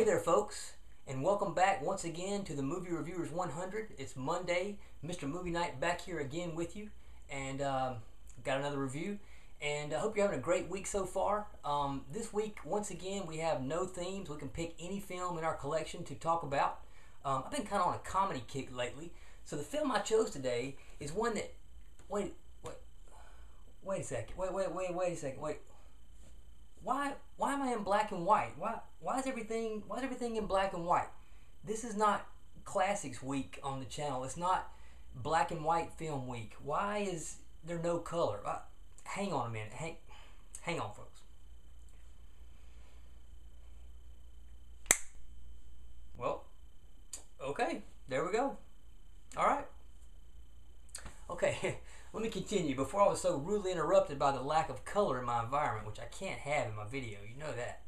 Hey there, folks, and welcome back once again to the Movie Reviewers 100. It's Monday, Mr. Movie Night back here again with you, and got another review. And I hope you're having a great week so far. This week, once again, we have no themes. We can pick any film in our collection to talk about. I've been kind of on a comedy kick lately, so the film I chose today is one that. Wait a second. Wait a second. Why am I in black and white? Why is everything in black and white? This is not classics week on the channel. It's not black and white film week. Why is there no color? Hang on a minute. Hang on, folks. Well, okay, there we go. All right. Okay. Let me continue. Before I was so rudely interrupted by the lack of color in my environment, which I can't have in my video, you know that.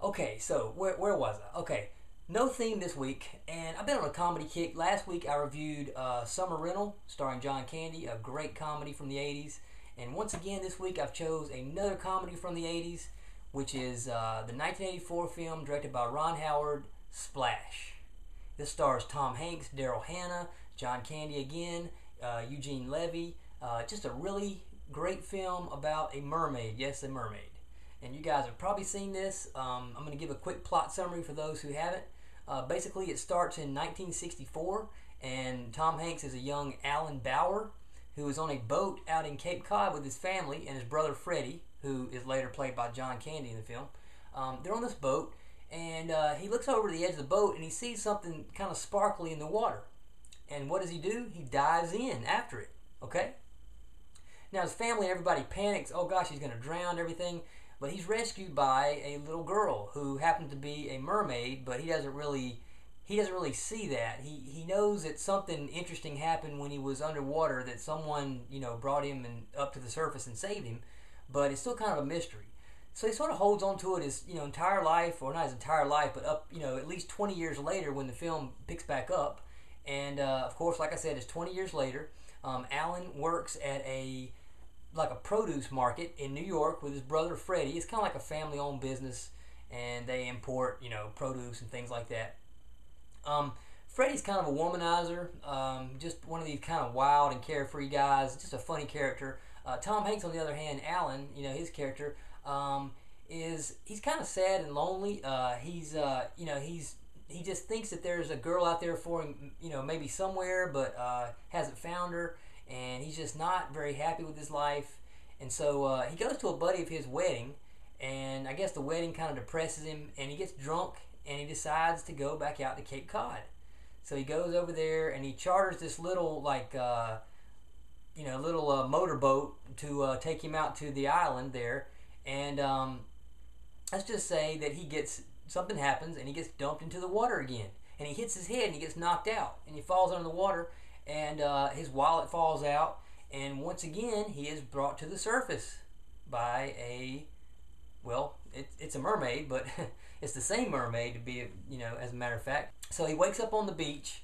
Okay, so where was I? Okay, no theme this week, and I've been on a comedy kick. Last week I reviewed Summer Rental, starring John Candy, a great comedy from the 80s. And once again this week I've chose another comedy from the 80s, which is the 1984 film directed by Ron Howard, Splash. This stars Tom Hanks, Daryl Hannah, John Candy again, Eugene Levy. Just a really great film about a mermaid. Yes, a mermaid. And you guys have probably seen this. I'm going to give a quick plot summary for those who haven't. Basically, it starts in 1964, and Tom Hanks is a young Alan Bauer who is on a boat out in Cape Cod with his family and his brother Freddie, who is later played by John Candy in the film. They're on this boat, and he looks over to the edge of the boat and he sees something kind of sparkly in the water. And what does he do? He dives in after it. Okay? Now his family and everybody panics. Oh gosh, he's going to drown, everything. But he's rescued by a little girl who happens to be a mermaid, but he doesn't really see that. He knows that something interesting happened when he was underwater, that someone, brought him up to the surface and saved him, but it's still kind of a mystery. So he sort of holds on to it his entire life, or not his entire life, but up at least 20 years later when the film picks back up. And of course, like I said, it's 20 years later. Alan works at a produce market in New York with his brother Freddie. It's kind of like a family-owned business, and they import produce and things like that. Freddie's kind of a womanizer, just one of these kind of wild and carefree guys, just a funny character. Tom Hanks, on the other hand, Alan, his character, he's kind of sad and lonely. He just thinks that there's a girl out there for him, maybe somewhere, but hasn't found her, and he's just not very happy with his life. And so he goes to a buddy of his wedding, and I guess the wedding kind of depresses him, and he gets drunk, and he decides to go back out to Cape Cod. So he goes over there, and he charters this little, motorboat to take him out to the island there, and let's just say that something happens, and he gets dumped into the water again. And he hits his head, and he gets knocked out. And he falls under the water, and his wallet falls out. And once again, he is brought to the surface by it's a mermaid, but it's the same mermaid, to be, as a matter of fact. So he wakes up on the beach,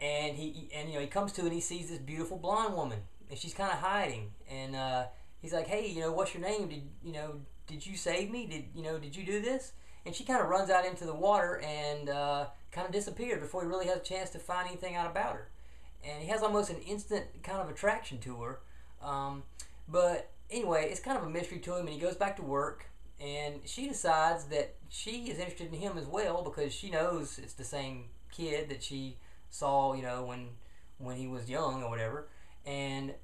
and he comes to, and he sees this beautiful blonde woman, and she's kind of hiding. And he's like, "Hey, what's your name? Did you save me? Did you do this?" And she kind of runs out into the water and kind of disappears before he really has a chance to find anything out about her. And he has almost an instant kind of attraction to her. But anyway, it's kind of a mystery to him, and he goes back to work. And she decides that she is interested in him as well, because she knows it's the same kid that she saw, when he was young or whatever. And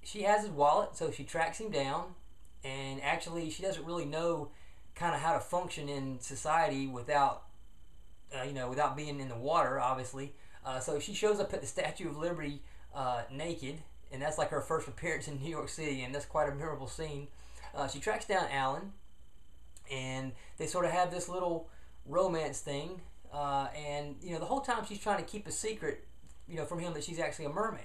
she has his wallet, so she tracks him down. And actually, she doesn't really know kind of how to function in society without being in the water, obviously. So she shows up at the Statue of Liberty naked, and that's like her first appearance in New York City, and that's quite a memorable scene. She tracks down Alan, and they sort of have this little romance thing, and the whole time she's trying to keep a secret, from him, that she's actually a mermaid.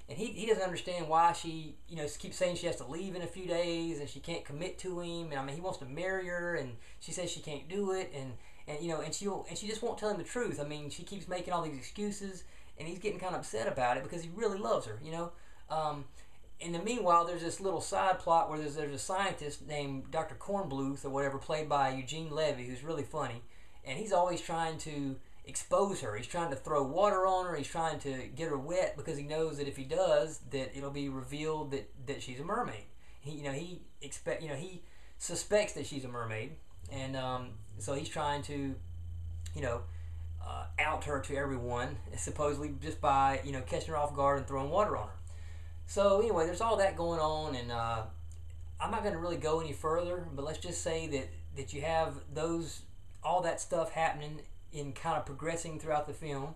And he doesn't understand why she, keeps saying she has to leave in a few days, and she can't commit to him. And he wants to marry her, and she says she can't do it, and she just won't tell him the truth. She keeps making all these excuses, and he's getting kind of upset about it because he really loves her, in the meanwhile, there's this little side plot where there's a scientist named Dr. Kornbluth or whatever, played by Eugene Levy, who's really funny, and he's always trying to expose her. He's trying to throw water on her. He's trying to get her wet because he knows that if he does, that it'll be revealed that she's a mermaid. He suspects that she's a mermaid, and so he's trying to out her to everyone, supposedly just by catching her off guard and throwing water on her. So anyway, there's all that going on, and I'm not going to really go any further, but let's just say that you have all that stuff happening in kind of progressing throughout the film,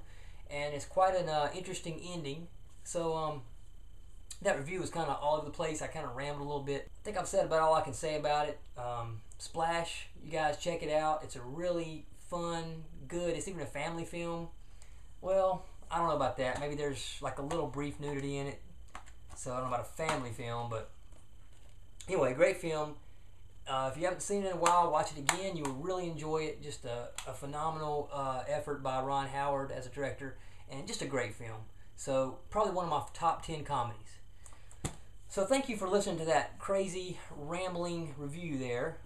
and it's quite an interesting ending. So that review was kind of all over the place. I kind of rambled a little bit. I think I've said about all I can say about it. Splash, you guys check it out. It's a really fun, good, it's even a family film. Well, I don't know about that. Maybe there's like a little brief nudity in it. So I don't know about a family film, but anyway, great film. If you haven't seen it in a while, watch it again. You will really enjoy it. Just a phenomenal effort by Ron Howard as a director, and just a great film. So probably one of my top 10 comedies. So thank you for listening to that crazy, rambling review there.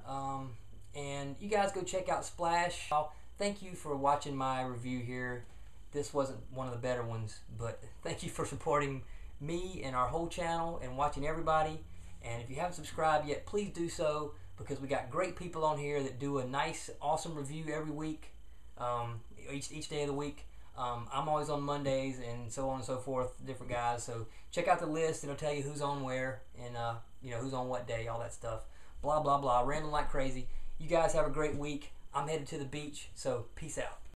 And you guys go check out Splash. Thank you for watching my review here. This wasn't one of the better ones, but thank you for supporting me and our whole channel and watching everybody. And if you haven't subscribed yet, please do so, because we got great people on here that do a nice, awesome review every week, each day of the week. I'm always on Mondays, and so on and so forth, different guys. So check out the list. It'll tell you who's on where, and who's on what day, all that stuff. Blah, blah, blah. Rambling like crazy. You guys have a great week. I'm headed to the beach, so peace out.